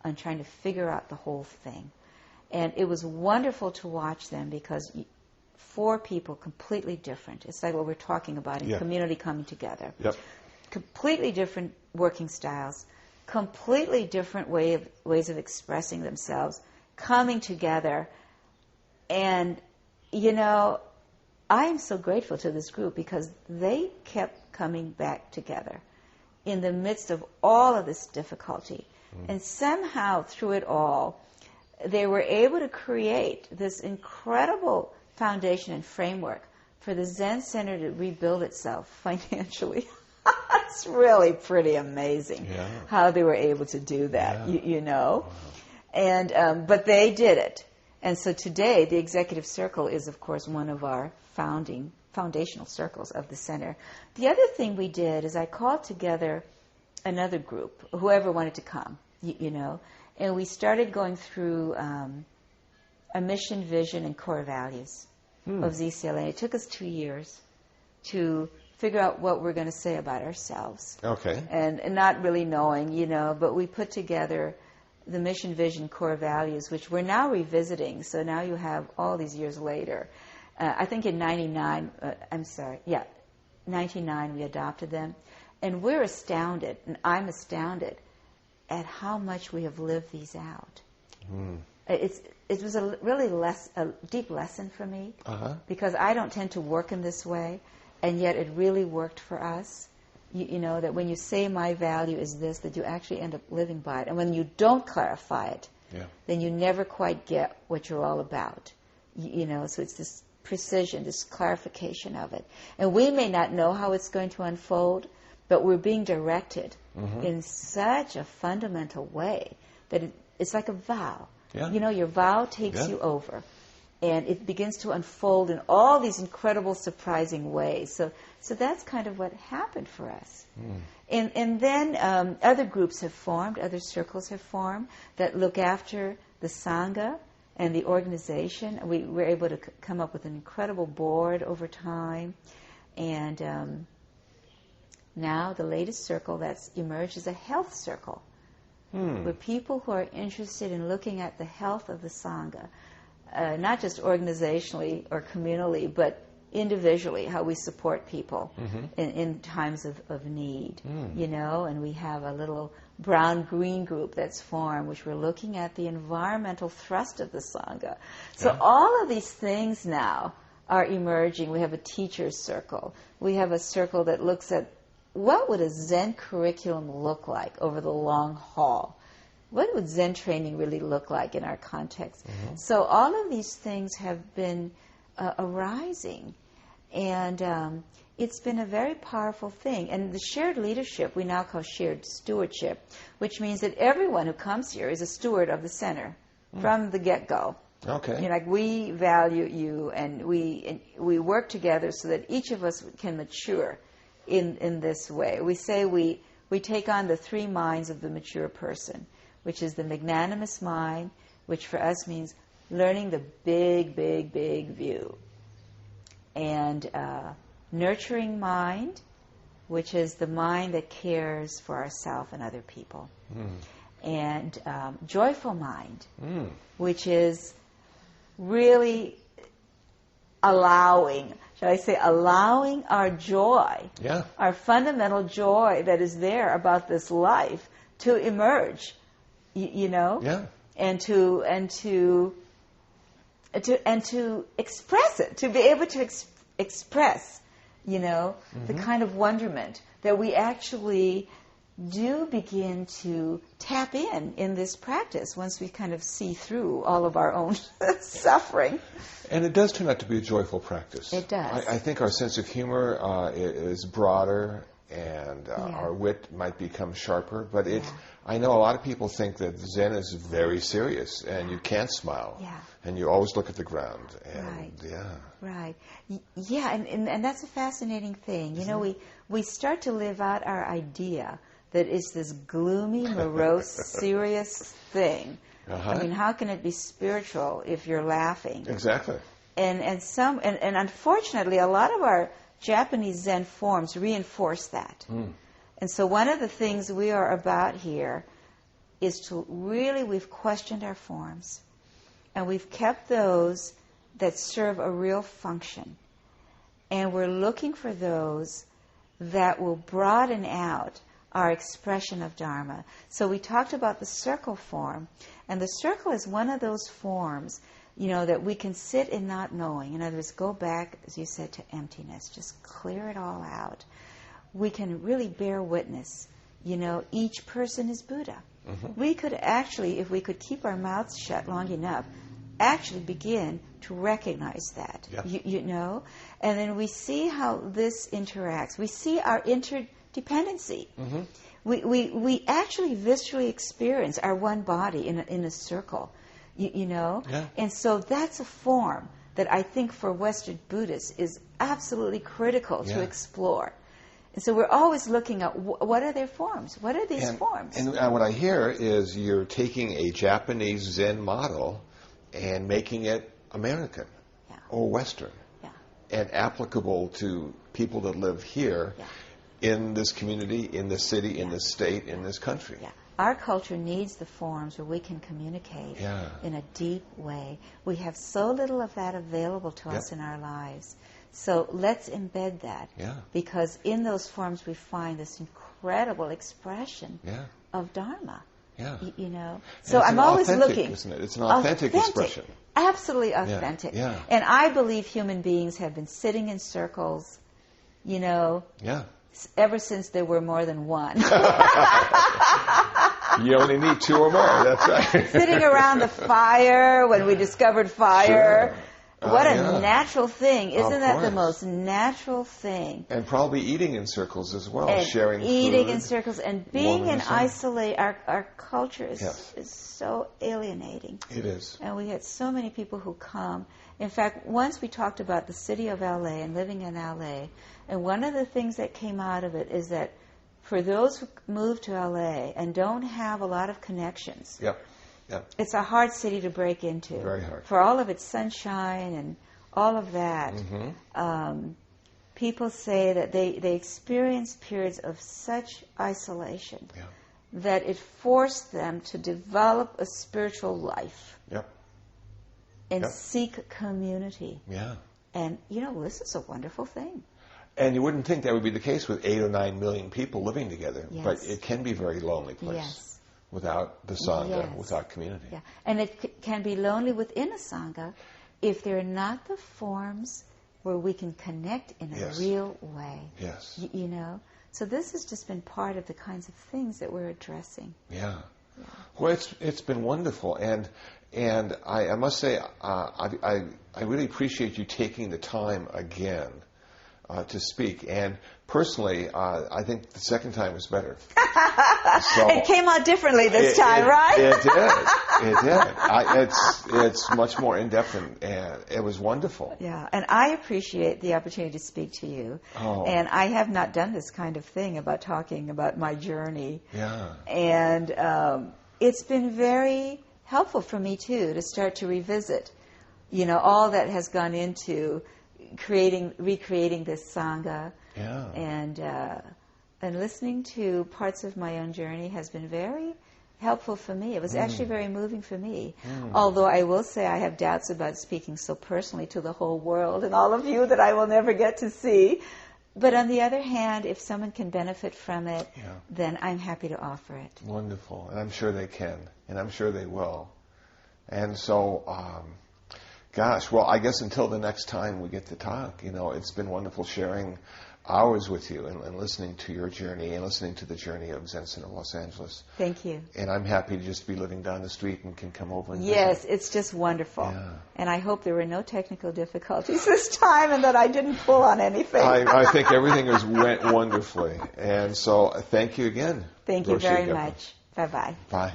on trying to figure out the whole thing. And it was wonderful to watch them because 4 people completely different. It's like what we're talking about in community coming together. Yep. Completely different working styles, completely different ways of expressing themselves, coming together. And, you know, I am so grateful to this group because they kept coming back together in the midst of all of this difficulty. And somehow through it all, they were able to create this incredible foundation and framework for the Zen Center to rebuild itself financially. It's really pretty amazing how they were able to do that, you know. Wow. And but they did it. And so today, the Executive Circle is, of course, one of our foundational circles of the center. The other thing we did is I called together another group, whoever wanted to come, you know, and we started going through a mission, vision, and core values of ZCLA. It took us 2 years to figure out what we're going to say about ourselves. Okay. And not really knowing, you know, but we put together the mission, vision, core values, which we're now revisiting. So now you have all these years later. I think in 99 we adopted them. And we're astounded, and I'm astounded, at how much we have lived these out. It was a deep lesson for me, because I don't tend to work in this way, and yet it really worked for us. You know, that when you say my value is this, that you actually end up living by it. And when you don't clarify it, then you never quite get what you're all about. You know, so it's this precision, this clarification of it. And we may not know how it's going to unfold, but we're being directed in such a fundamental way that it's like a vow. You know, your vow takes you over, and it begins to unfold in all these incredible, surprising ways. So that's kind of what happened for us. And then other groups have formed, other circles have formed that look after the Sangha and the organization. We were able to come up with an incredible board over time. And now the latest circle that's emerged is a health circle, where people who are interested in looking at the health of the Sangha, not just organizationally or communally, but individually, how we support people in times of need, you know. And we have a little brown-green group that's formed, which we're looking at the environmental thrust of the Sangha. So all of these things now are emerging. We have a teacher's circle. We have a circle that looks at what would a Zen curriculum look like over the long haul? What would Zen training really look like in our context? So all of these things have been arising, and it's been a very powerful thing. And the shared leadership we now call shared stewardship, which means that everyone who comes here is a steward of the center from the get-go. Okay. You know, like, we value you, and we work together so that each of us can mature in this way. We say we take on the 3 minds of the mature person, which is the magnanimous mind, which for us means learning the big, big, big view. And nurturing mind, which is the mind that cares for ourselves and other people. And joyful mind, which is really allowing our joy, our fundamental joy that is there about this life to emerge, you know, Yeah. and to express it, to be able to express, you know, the kind of wonderment that we actually do begin to tap in this practice once we kind of see through all of our own suffering. And it does turn out to be a joyful practice. It does. I think our sense of humor is broader, and our wit might become sharper. But I know a lot of people think that Zen is very serious, and you can't smile. Yeah. And you always look at the ground. And Right. Yeah. Right. Yeah, and that's a fascinating thing. You know, we start to live out our idea that it's this gloomy, morose, serious thing. I mean, how can it be spiritual if you're laughing? Exactly. And unfortunately, a lot of our Japanese Zen forms reinforce that. And so one of the things we are about here is to really, we've questioned our forms, and we've kept those that serve a real function. And we're looking for those that will broaden out our expression of Dharma. So we talked about the circle form, and the circle is one of those forms, you know, that we can sit in not knowing. In other words, go back, as you said, to emptiness. Just clear it all out. We can really bear witness. You know, each person is Buddha. We could actually, if we could keep our mouths shut long enough, actually begin to recognize that, you know? And then we see how this interacts. We see our interdependency. We actually viscerally experience our one body in a circle, you know? Yeah. And so that's a form that I think for Western Buddhists is absolutely critical to explore. And so we're always looking at what are their forms? What are these forms? And what I hear is you're taking a Japanese Zen model and making it American or Western and applicable to people that live here in this community, in this city, in this state, in this country. Our culture needs the forms where we can communicate in a deep way. We have so little of that available to us in our lives. So let's embed that, because in those forms we find this incredible expression of Dharma. You know, so I'm always looking. Isn't it? It's an authentic expression. Absolutely authentic. And I believe human beings have been sitting in circles, you know, ever since there were more than one. You only need two or more. That's right. Sitting around the fire when we discovered fire. What a natural thing. Isn't that the most natural thing? And probably eating in circles as well, and sharing eating food, in circles and being in isolate. Our culture is so alienating. It is. And we had so many people who come. In fact, once we talked about the city of LA and living in LA, and one of the things that came out of it is that for those who move to LA and don't have a lot of connections, it's a hard city to break into. Very hard. For all of its sunshine and all of that, people say that they experience periods of such isolation that it forced them to develop a spiritual life and seek community. And, you know, this is a wonderful thing. And you wouldn't think that would be the case with 8 or 9 million people living together, but it can be a very lonely place. Without the Sangha, without community. And it can be lonely within a Sangha if there are not the forms where we can connect in a real way. You know? So this has just been part of the kinds of things that we're addressing. Well, it's been wonderful. And I must say, I really appreciate you taking the time again to speak. And personally, I think the second time was better. So, it came out differently this time, right? It did. It's much more in-depth, and it was wonderful. And I appreciate the opportunity to speak to you. And I have not done this kind of thing about talking about my journey. And it's been very helpful for me, too, to start to revisit, you know, all that has gone into recreating this Sangha. And listening to parts of my own journey has been very helpful for me. It was actually very moving for me. Although I will say I have doubts about speaking so personally to the whole world and all of you that I will never get to see. But on the other hand, if someone can benefit from it, Yeah. then I'm happy to offer it. Wonderful. And I'm sure they can. And I'm sure they will. And so, gosh, well, I guess until the next time we get to talk, it's been wonderful sharing hours with you and listening to your journey and listening to the journey of Zen Center Los Angeles. Thank you. And I'm happy to just be living down the street and can come over and Yes, visit. it's just wonderful. Yeah. And I hope there were no technical difficulties this time and that I didn't pull on anything. I think everything went wonderfully. And so thank you again. Thank you Roshi very Gepa. much. Bye-bye. Bye.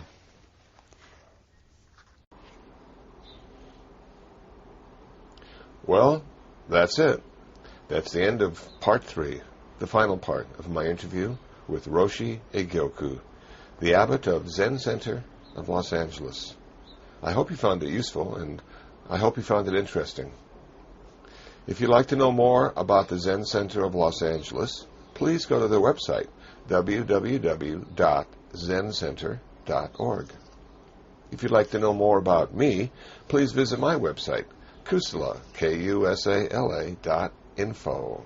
Well, that's it. That's the end of part 3, the final part of my interview with Roshi Egyoku, the abbot of Zen Center of Los Angeles. I hope you found it useful, and I hope you found it interesting. If you'd like to know more about the Zen Center of Los Angeles, please go to their website, www.zencenter.org. If you'd like to know more about me, please visit my website, Kusala, KUSALA.info.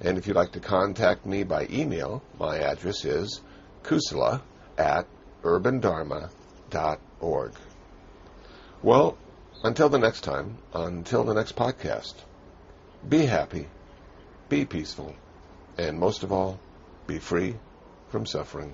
And if you'd like to contact me by email, my address is kusala@urbandharma.org. Well, until the next time, until the next podcast, be happy, be peaceful, and most of all, be free from suffering.